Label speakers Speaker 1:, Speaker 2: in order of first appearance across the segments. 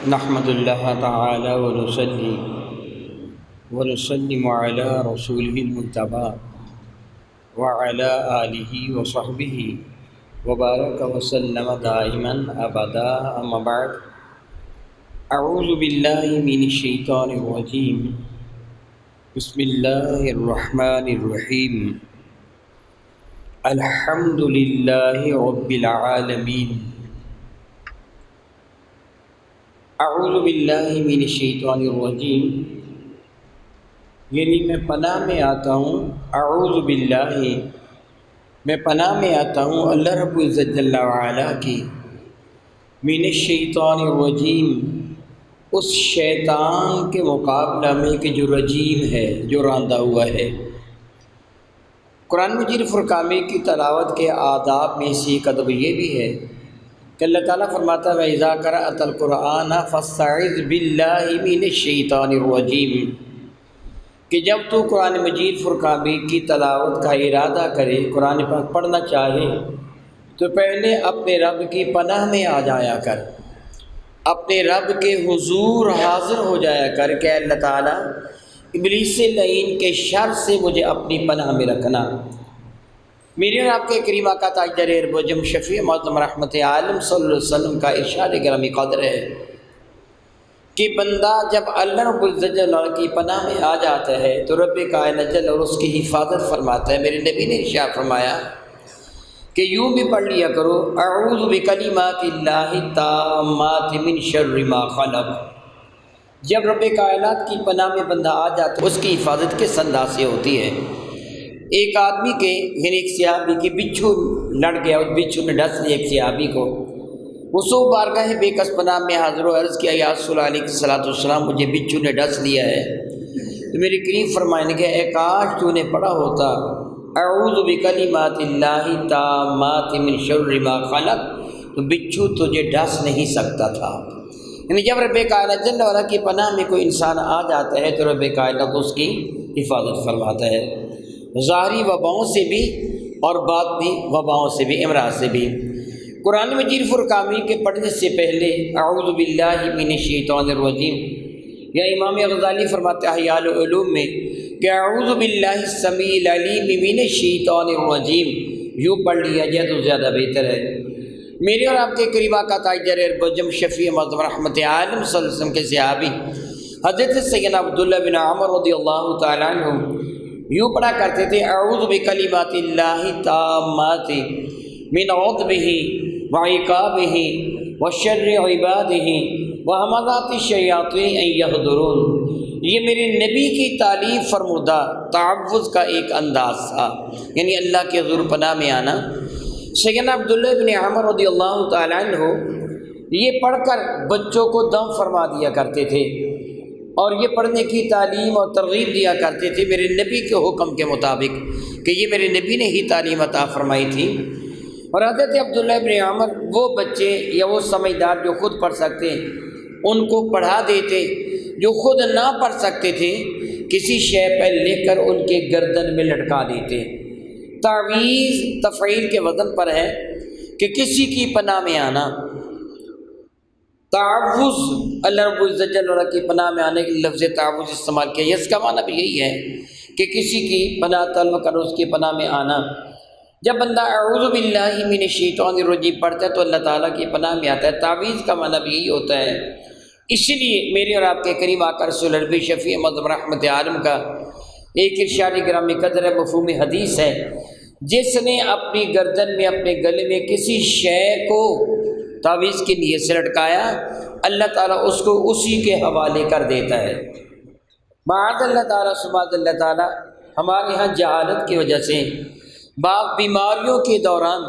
Speaker 1: نحمد اللہ تعالی ونسلم علی رسولہ المجتبی وعلی آلہ وصحبہ وبارک وسلم دائما ابدا، اما بعد، اعوذ باللہ من الشیطان الرجیم، بسم اللہ الرحمن الرحیم، الحمد للہ رب العالمین، اعوذ باللہ من الشیطان الرجیم، یعنی میں پناہ میں آتا ہوں، اعوذ باللہ، میں پناہ میں آتا ہوں اللہ رب العزت جل وعلا کی، من الشیطان الرجیم، اس شیطان کے مقابلہ میں کہ جو رجیم ہے، جو راندہ ہوا ہے۔ قرآن مجید فرقان کی تلاوت کے آداب میں سے ایک ادب یہ بھی ہے کہ اللہ تعالیٰ فرماتا ہے وَإِذَا قَرَأْتَ الْقُرْآنَ فَاسْتَعِذْ بِاللَّهِ مِنَ الشَّيْطَانِ الرَّجِيمِ، کہ جب تو قرآن مجید فرقان کی تلاوت کا ارادہ کرے، قرآن پاک پڑھنا چاہے، تو پہلے اپنے رب کی پناہ میں آ جایا کر، اپنے رب کے حضور حاضر ہو جایا کر کہ اللہ تعالیٰ ابلیس لعین کے شر سے مجھے اپنی پناہ میں رکھنا۔ میرے اور آپ کے کریم آقا تاجدار ارب شفیع معظم رحمت عالم صلی اللہ علیہ وسلم کا ارشاد گرامی قدر ہے کہ بندہ جب اللہ رب العزت جل کی پناہ میں آ جاتا ہے تو رب کائنات جل اور اس کی حفاظت فرماتا ہے۔ میرے نبی نے ارشاد فرمایا کہ یوں بھی پڑھ لیا کرو اعوذ بکلمات اللہ التامات من شر ما خلق۔ جب رب کائنات کی پناہ میں بندہ آ جاتا ہے اس کی حفاظت کس انداز سے ہوتی ہے؟ ایک آدمی کے یعنی ایک صحابی کے بچھو لڑ گیا، اس بچھو نے ڈس لیا ایک صحابی کو، وہ سو بارگاہ بے کس پناہ میں حاضر و عرض کیا یا رسول اللہ علیہ السلام مجھے بچھو نے ڈس لیا ہے۔ تو میرے کریم فرمائیں کہ اے کاش تو نے پڑھا ہوتا اعوذ بکلمات اللہ التامات من شر ما خلق، تو بچھو تجھے ڈس نہیں سکتا تھا۔ یعنی جب رب کائنات جل وعلا کی پناہ میں کوئی انسان آ جاتا ہے تو رب کائنات اس کی حفاظت فرماتا ہے، ظاہری وباؤں سے بھی اور باطنی وباؤں سے بھی، امراض سے بھی۔ قرآن مجید فرقان کے پڑھنے سے پہلے اعوذ باللہ من الشیطان الرجیم، یا امام غزالی فرماتے ہیں احیاء العلوم میں کہ اعوذ باللہ السمیع العلیم من الشیطان الرجیم، یوں پڑھ لیا جائے تو زیادہ بہتر ہے۔ میرے اور آپ کے قریب آقا تاجدار ارب شفیع معظم رحمت عالم صلی اللہ علیہ وسلم کے صحابی حضرت سیدنا عبداللہ بن عمر رضی اللہ تعالیٰ عنہ یوں پڑھا کرتے تھے اعوذ بکلمات اللہ التامات من غضبہ وعقابہ وشر عبادہ وہمزات الشیاطین ان یحضرون۔ یہ میرے نبی کی تعلیم فرمودہ تعوذ کا ایک انداز تھا، یعنی اللہ کے حضور پناہ میں آنا۔ سیدنا عبداللہ بن عمر رضی اللہ تعالیٰ عنہ یہ پڑھ کر بچوں کو دم فرما دیا کرتے تھے اور یہ پڑھنے کی تعلیم اور ترغیب دیا کرتے تھے میرے نبی کے حکم کے مطابق، کہ یہ میرے نبی نے ہی تعلیم عطا فرمائی تھی۔ اور حضرت عبداللہ بن عمر وہ بچے یا وہ سمجھدار جو خود پڑھ سکتے ان کو پڑھا دیتے، جو خود نہ پڑھ سکتے تھے کسی شے پر لکھ کر ان کے گردن میں لٹکا دیتے۔ تعویذ تفعیل کے وزن پر ہے کہ کسی کی پناہ میں آنا۔ تعوذ اللہ رب العزت جل وعلا کی پناہ میں آنے کے لفظ تعوذ استعمال کیا، اس کا معنی بھی یہی ہے کہ کسی کی پناہ طلب کر اس کی پناہ میں آنا۔ جب بندہ اعوذ باللہ من الشیطان الرجیم پڑھتا ہے تو اللہ تعالیٰ کی پناہ میں آتا ہے۔ تعویذ کا معنی بھی یہی ہوتا ہے۔ اسی لیے میرے اور آپ کے کریم آقا رسول اللہ شفیع معظم رحمت عالم کا ایک ارشاد گرامی قدر ہے، مفہوم حدیث ہے، جس نے اپنی گردن میں اپنے گلے میں کسی شے کو تعویذ کی نیت سے لٹکایا، اللہ تعالیٰ اس کو اسی کے حوالے کر دیتا ہے۔ معاذ اللہ تعالیٰ سبحان اللہ تعالیٰ، ہمارے یہاں جہالت کی وجہ سے بعض بیماریوں کے دوران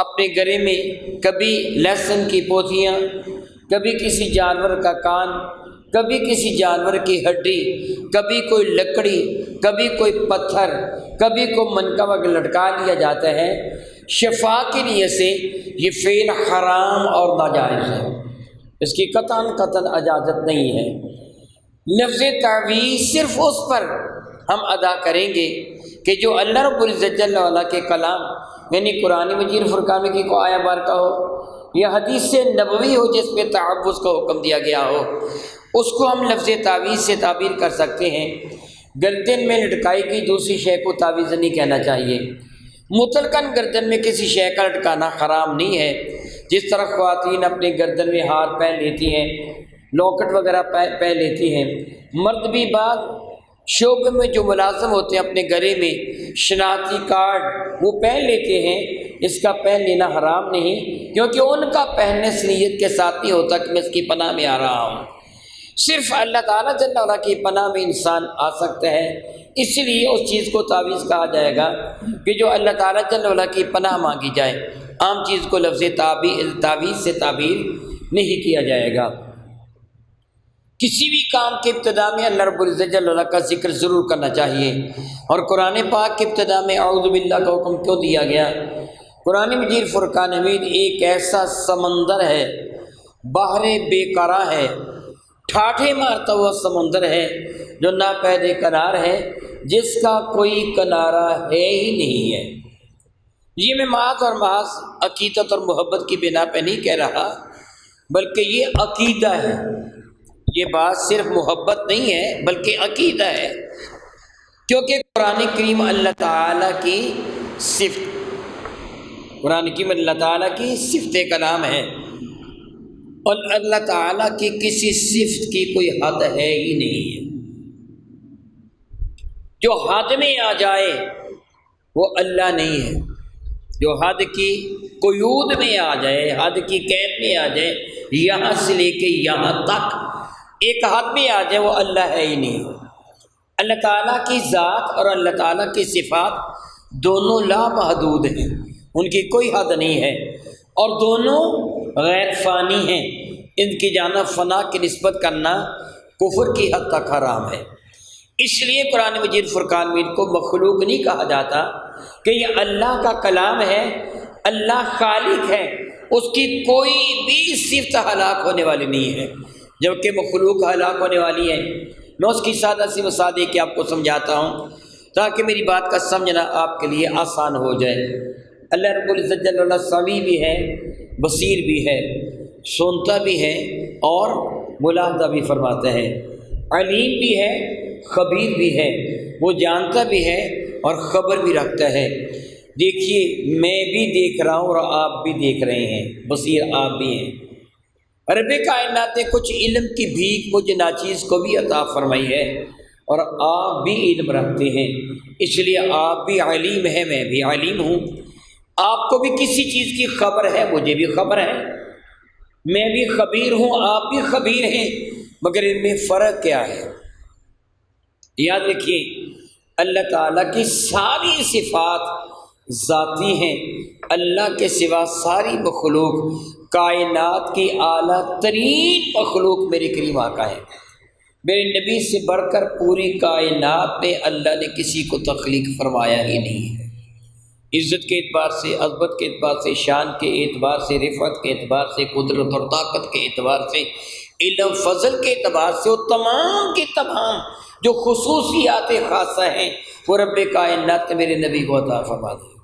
Speaker 1: اپنے گلے میں کبھی لہسن کی پوتیاں، کبھی کسی جانور کا کان، کبھی کسی جانور کی ہڈی، کبھی کوئی لکڑی، کبھی کوئی پتھر، کبھی کوئی منکبہ لٹکا لیا جاتا ہے شفا کے لیے سے۔ یہ فعل حرام اور ناجائز ہے، اس کی قطعاً اجازت نہیں ہے۔ لفظ تعویذ صرف اس پر ہم ادا کریں گے کہ جو اللہ رب العزت جل وعلا کے کلام یعنی قرآن مجید فرقان کی کو آیا بارکہ ہو، یا حدیث نبوی ہو جس پہ تعوذ کا حکم دیا گیا ہو، اس کو ہم لفظ تعویذ سے تعبیر کر سکتے ہیں۔ گردن میں لٹکائی گئی دوسری شے کو تعویذ نہیں کہنا چاہیے۔ مطلقاً گردن میں کسی شے کا لٹکانا حرام نہیں ہے، جس طرح خواتین اپنے گردن میں ہار پہن لیتی ہیں، لاکٹ وغیرہ پہن لیتی ہیں۔ مرد بھی بعض شعبے میں جو ملازم ہوتے ہیں اپنے گلے میں شناختی کارڈ وہ پہن لیتے ہیں، اس کا پہن لینا حرام نہیں، کیونکہ ان کا پہننے سے نیت کے ساتھ نہیں ہوتا کہ میں اس کی پناہ میں آ رہا ہوں۔ صرف اللہ تعالیٰ جل وعلا کی پناہ میں انسان آ سکتا ہے، اس لیے اس چیز کو تعویذ کہا جائے گا کہ جو اللہ تعالیٰ جل وعلا کی پناہ مانگی جائے۔ عام چیز کو لفظ تعویذ سے تعبیر نہیں کیا جائے گا۔ کسی بھی کام کے ابتدا میں اللہ رب العزت جل وعلا کا ذکر ضرور کرنا چاہیے۔ اور قرآن پاک کے ابتدا میں اعوذ باللہ کا حکم کیوں دیا گیا؟ قرآن مجید فرقان حمید ایک ایسا سمندر ہے، بحر بے قرار ہے، ٹھاٹھے مارتا ہوا سمندر ہے جو ناپید کنار ہے، جس کا کوئی کنارہ ہے ہی نہیں ہے۔ یہ میں محض اور محض عقیدت اور محبت کی بنا پہ نہیں کہہ رہا، بلکہ یہ عقیدہ ہے۔ یہ بات صرف محبت نہیں ہے بلکہ عقیدہ ہے، کیونکہ قرآن کریم اللہ تعالیٰ کی صفت، قرآن کریم اللہ تعالیٰ کی صفت کلام ہے، اور اللہ تعالیٰ کی کسی صفت کی کوئی حد ہے ہی نہیں ہے۔ جو حد میں آ جائے وہ اللہ نہیں ہے، جو حد کی قیود میں آ جائے، حد کی قید میں آ جائے، یہاں سے لے کے یہاں تک ایک حد میں آ جائے، وہ اللہ ہے ہی نہیں۔ اللہ تعالیٰ کی ذات اور اللہ تعالیٰ کی صفات دونوں لامحدود ہیں، ان کی کوئی حد نہیں ہے، اور دونوں غیر فانی ہیں۔ ان کی جانب فنا کی نسبت کرنا کفر کی حد تک حرام ہے۔ اس لیے قرآن مجید فرقان مجید کو مخلوق نہیں کہا جاتا کہ یہ اللہ کا کلام ہے، اللہ خالق ہے، اس کی کوئی بھی صفت ہلاک ہونے والی نہیں ہے، جبکہ مخلوق ہلاک ہونے والی ہے۔ میں اس کی سادہ سی مثال دے کے آپ کو سمجھاتا ہوں تاکہ میری بات کا سمجھنا آپ کے لیے آسان ہو جائے۔ اللہ رب العزت جل وعلا سمیع بھی ہے، بصیر بھی ہے، سنتا بھی ہے اور ملاحظہ بھی فرماتا ہے، علیم بھی ہے، خبیر بھی ہے، وہ جانتا بھی ہے اور خبر بھی رکھتا ہے۔ دیکھیے میں بھی دیکھ رہا ہوں اور آپ بھی دیکھ رہے ہیں، بصیر آپ بھی ہیں۔ رب کائنات نے کچھ علم کی بھیک مجھے ناچیز کو بھی عطا فرمائی ہے، اور آپ بھی علم رکھتے ہیں، اس لیے آپ بھی علیم ہیں، میں بھی علیم ہوں۔ آپ کو بھی کسی چیز کی خبر ہے، مجھے بھی خبر ہے، میں بھی خبیر ہوں، آپ بھی خبیر ہیں، مگر ان میں فرق کیا ہے؟ یاد رکھیے اللہ تعالیٰ کی ساری صفات ذاتی ہیں، اللہ کے سوا ساری مخلوق کائنات کی اعلیٰ ترین مخلوق میرے کریم آقا ہے۔ میرے نبی سے بڑھ کر پوری کائنات میں اللہ نے کسی کو تخلیق فرمایا ہی نہیں ہے۔ عزت کے اعتبار سے، عظمت کے اعتبار سے، شان کے اعتبار سے، رفعت کے اعتبار سے، قدرت اور طاقت کے اعتبار سے، علم فضل کے اعتبار سے، وہ تمام کے تمام جو خصوصیات خاصہ ہیں وہ رب کائنات نے میرے نبی کو عطا فرما دی۔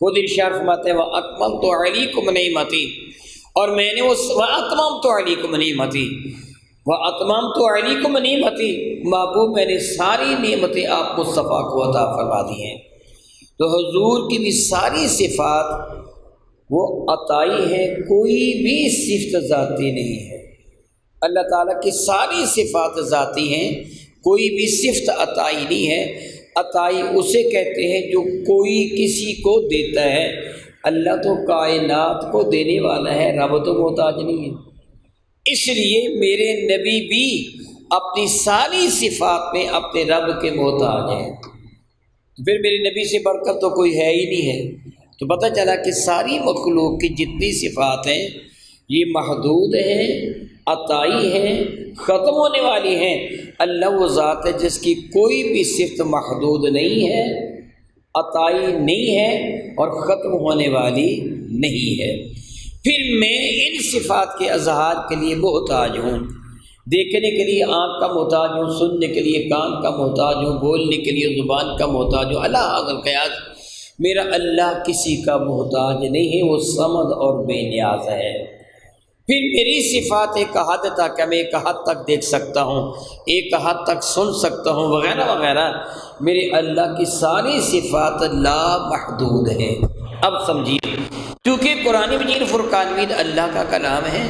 Speaker 1: خود ارشاد فرماتے ہیں وَأَتْمَمْتُ عَلَيْكُمْ نِعْمَتِي، اور میں نے وَأَتْمَمْتُ عَلَيْكُمْ نِعْمَتِي، وَأَتْمَمْتُ عَلَيْكُمْ نِعْمَتِي، محبوب میں نے ساری نعمتیں آپ مصطفیٰ کو عطا فرما دی ہیں۔ تو حضور کی بھی ساری صفات وہ عطائی ہیں، کوئی بھی صفت ذاتی نہیں ہے۔ اللہ تعالیٰ کی ساری صفات ذاتی ہیں، کوئی بھی صفت عطائی نہیں ہے۔ عطائی اسے کہتے ہیں جو کوئی کسی کو دیتا ہے، اللہ تو کائنات کو دینے والا ہے، رب تو محتاج نہیں ہے۔ اس لیے میرے نبی بھی اپنی ساری صفات میں اپنے رب کے محتاج ہیں، پھر میرے نبی سے بڑھ کر تو کوئی ہے ہی نہیں ہے۔ تو پتہ چلا کہ ساری مخلوق کی جتنی صفات ہیں یہ محدود ہیں، عطائی ہیں، ختم ہونے والی ہیں۔ اللہ وہ ذات ہے جس کی کوئی بھی صفت محدود نہیں ہے، عطائی نہیں ہے اور ختم ہونے والی نہیں ہے۔ پھر میں ان صفات کے اظہار کے لیے محتاج ہوں، دیکھنے کے لیے آنکھ کا محتاج ہوں، سننے کے لیے کان کا محتاج ہوں، بولنے کے لیے زبان کا محتاج ہوں۔ اللہ حاضر قیاس میرا اللہ کسی کا محتاج نہیں ہے، وہ صمد اور بے نیاز ہے۔ پھر میری صفات ایک حد تک ہے، میں ایک حد تک دیکھ سکتا ہوں، ایک حد تک سن سکتا ہوں، وغیرہ وغیرہ۔ میرے اللہ کی ساری صفات لا محدود ہے۔ اب سمجھیے، کیونکہ قرآن مجید فرقان مجید اللہ کا کلام ہے،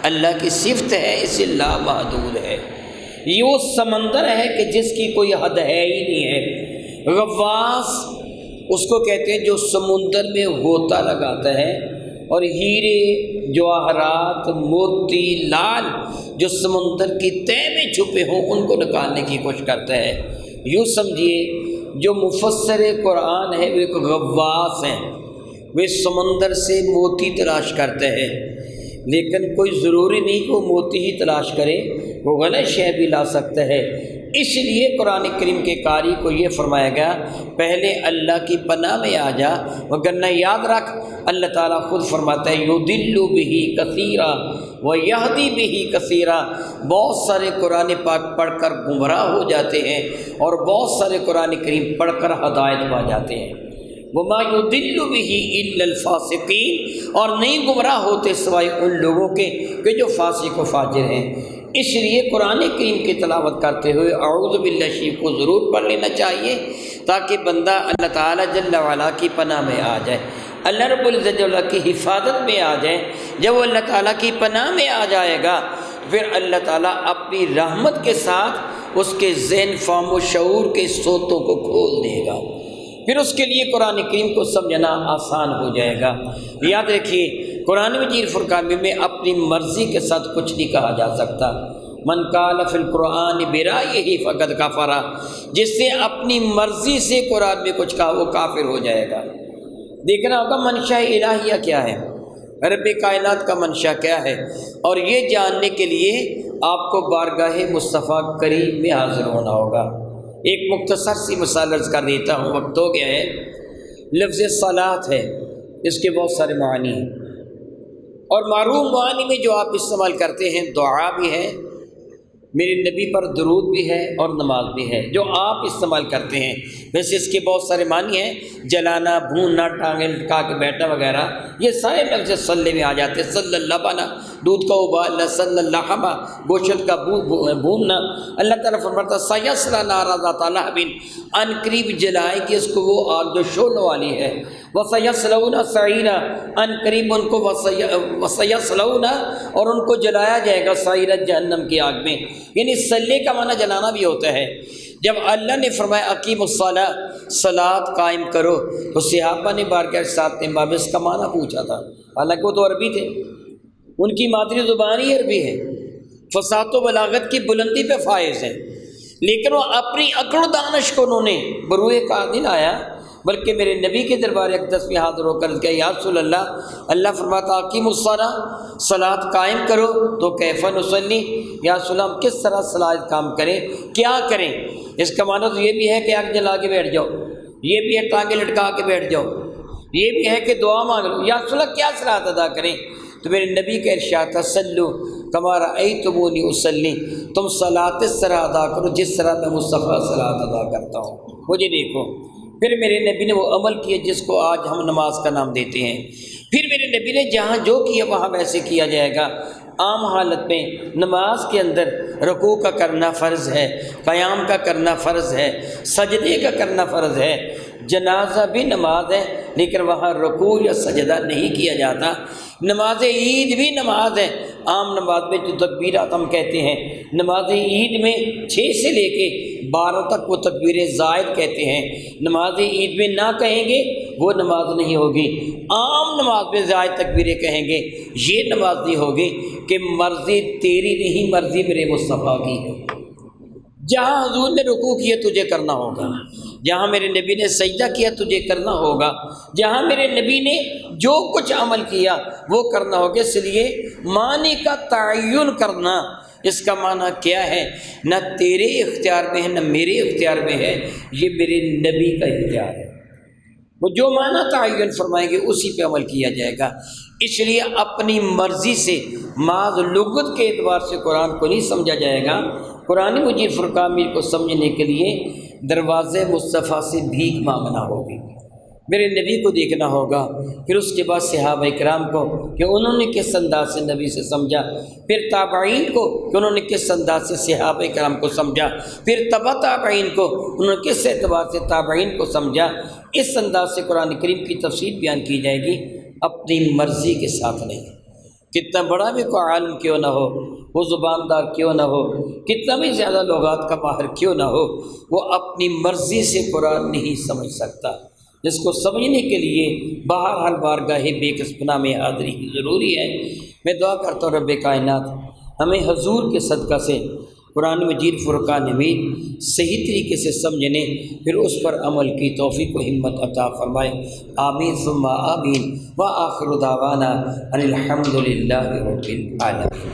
Speaker 1: اللہ کی صفت ہے، اس سے لا محدود ہے۔ یہ وہ سمندر ہے کہ جس کی کوئی حد ہے ہی نہیں ہے۔ غواص اس کو کہتے ہیں جو سمندر میں غوطہ لگاتا ہے، اور ہیرے، جواہرات، موتی، لال جو سمندر کی تہ میں چھپے ہوں ان کو نکالنے کی کوشش کرتا ہے۔ یوں سمجھیے جو مفسر قرآن ہے وہ ایک غواص ہیں، وہ سمندر سے موتی تلاش کرتے ہیں، لیکن کوئی ضروری نہیں کہ وہ موتی ہی تلاش کرے، وہ غلط شے بھی لا سکتا ہے۔ اس لیے قرآن کریم کے قاری کو یہ فرمایا گیا پہلے اللہ کی پناہ میں آ جا، وگرنہ یاد رکھ اللہ تعالیٰ خود فرماتا ہے یضل بہ کثیرا ویہدی بہ کثیرا۔ بہت سارے قرآن پاک پڑھ کر گمراہ ہو جاتے ہیں اور بہت سارے قرآن کریم پڑھ کر ہدایت پا جاتے ہیں۔ وما یضل بہ الا الفاسقین، اور نہیں گمراہ ہوتے سوائے ان لوگوں کے کہ جو فاسق و فاجر ہیں۔ اس لیے قرآن کریم کی تلاوت کرتے ہوئے اعوذ باللہ شریف کو ضرور پڑھ لینا چاہیے، تاکہ بندہ اللہ تعالیٰ جل وعلا کی پناہ میں آ جائے، اللہ رب العزت جل کی حفاظت میں آ جائے۔ جب وہ اللہ تعالیٰ کی پناہ میں آ جائے گا، پھر اللہ تعالیٰ اپنی رحمت کے ساتھ اس کے ذہن، فہم و شعور کے سوتوں کو کھول دے گا، پھر اس کے لیے قرآن کریم کو سمجھنا آسان ہو جائے گا۔ یاد رکھیے قرآن مجید فرقان میں اپنی مرضی کے ساتھ کچھ نہیں کہا جا سکتا۔ من قال فی القرآن برأیہ فقد کفر، جس نے اپنی مرضی سے قرآن میں کچھ کہا وہ کافر ہو جائے گا۔ دیکھنا ہوگا منشا الہیہ کیا ہے، رب کائنات کا منشا کیا ہے، اور یہ جاننے کے لیے آپ کو بارگاہ مصطفیٰ کریم میں حاضر ہونا ہوگا۔ ایک مختصر سی مثال عرض کر دیتا ہوں، وقت ہو گیا ہے۔ لفظ صلاۃ ہے، اس کے بہت سارے معنی ہیں، اور معروف معنی میں جو آپ استعمال کرتے ہیں دعا بھی ہے، میرے نبی پر درود بھی ہے، اور نماز بھی ہے جو آپ استعمال کرتے ہیں۔ ویسے اس کے بہت سارے معنی ہیں، جلانا، بھوننا، ٹانگیں لٹکا کے بیٹھنا وغیرہ، یہ سارے لفظ صلی میں آ جاتے ہیں۔ صلی اللہ بنا، دودھ کا ابالنا، صلی اللہ حما، گوشت کا بھوننا۔ اللہ تعالیٰ فرماتا سیصلی نارا ذات لہب، ان قریب جلائے گی اس کو وہ آگ جو شعلوں والی ہے، وسیصلون سعیرا، ان قریب ان کو وسیصلون، اور ان کو جلایا جائے گا سعیرا، جہنم کی آگ میں۔ یعنی صلی کا معنی جلانا بھی ہوتا ہے۔ جب اللہ نے فرمایا اقیم الصلاۃ، صلاۃ قائم کرو، تو صحابہ نے بارگاہ ساتھ امام اس کا معنی پوچھا تھا، حالانکہ وہ تو عربی تھے، ان کی مادری زبان ہی عربی ہے، فصاحت و بلاغت کی بلندی پہ فائز ہے، لیکن وہ اپنی عقل و دانش کو انہوں نے بروئے کار نہیں لایا، بلکہ میرے نبی کے دربار اقدس میں حاضر ہو کر کہا یا رسول اللہ فرماتا اقیم الصلاۃ، صلاۃ قائم کرو، تو کیف نصلی، یا رسول اللہ کس طرح صلاۃ کام کریں، کیا کریں؟ اس کا معنی تو یہ بھی ہے کہ آگ جلا کے بیٹھ جاؤ، یہ بھی ہے ٹانگیں لٹکا کے بیٹھ جاؤ، یہ بھی ہے کہ دعا مانگ لو۔ یا رسول اللہ کیا صلاۃ ادا کریں؟ تو میرے نبی کا ارشاد تھا صلو کما رأیتمونی اصلی، تم صلاۃ اس طرح ادا کرو جس طرح میں مصطفیٰ صلاۃ ادا کرتا ہوں، مجھے دیکھو۔ پھر میرے نبی نے وہ عمل کیا جس کو آج ہم نماز کا نام دیتے ہیں۔ پھر میرے نبی نے جہاں جو کیا وہاں ویسے کیا جائے گا۔ عام حالت میں نماز کے اندر رکوع کا کرنا فرض ہے، قیام کا کرنا فرض ہے، سجدے کا کرنا فرض ہے۔ جنازہ بھی نماز ہے، لیکن وہاں رکوع یا سجدہ نہیں کیا جاتا۔ نماز عید بھی نماز ہے، عام نماز میں جو تکبیرات ہم کہتے ہیں، نماز عید میں 6 سے لے کے 12 تک وہ تکبیریں زائد کہتے ہیں۔ نماز عید میں نہ کہیں گے وہ نماز نہیں ہوگی، عام نماز میں زائد تکبیریں کہیں گے، یہ نماز نہیں ہوگی کہ مرضی تیری نہیں، مرضی میرے مصطفیٰ کی ہے۔ جہاں حضور نے رکوع کیا تجھے کرنا ہوگا، جہاں میرے نبی نے سجدہ کیا تجھے کرنا ہوگا، جہاں میرے نبی نے جو کچھ عمل کیا وہ کرنا ہوگا۔ اس لیے معنی کا تعین کرنا، اس کا معنی کیا ہے، نہ تیرے اختیار میں ہے نہ میرے اختیار میں ہے، یہ میرے نبی کا اختیار ہے۔ وہ جو معنی تعین فرمائیں گے اسی پہ عمل کیا جائے گا۔ اس لیے اپنی مرضی سے محض لغت کے اعتبار سے قرآن کو نہیں سمجھا جائے گا۔ قرآن مجید فرقان کو سمجھنے کے لیے دروازے مصطفیٰ سے بھیک مانگنا ہوگی۔ میرے نبی کو دیکھنا ہوگا، پھر اس کے بعد صحابہ کرام کو کہ انہوں نے کس انداز سے نبی سے سمجھا، پھر تابعین کو کہ انہوں نے کس انداز سے صحابہ کرام کو سمجھا، پھر تبع تابعین کو انہوں نے کس اعتبار سے تابعین کو سمجھا۔ اس انداز سے قرآن کریم کی تفسیر بیان کی جائے گی، اپنی مرضی کے ساتھ نہیں۔ کتنا بڑا بھی کوئی عالم کیوں نہ ہو، وہ زباندار کیوں نہ ہو، کتنا بھی زیادہ لغات کا ماہر کیوں نہ ہو، وہ اپنی مرضی سے قرآن نہیں سمجھ سکتا۔ جس کو سمجھنے کے لیے بہرحال بارگاہ بے کس پناہ میں حاضری ہی ضروری ہے۔ میں دعا کرتا ہوں رب کائنات ہمیں حضور کے صدقہ سے قرآن مجید فرقان حمید صحیح طریقے سے سمجھنے، پھر اس پر عمل کی توفیق و ہمت عطا فرمائے۔ آمین ثم آمین، وآخر دعوانا ان الحمد للہ رب العالمین۔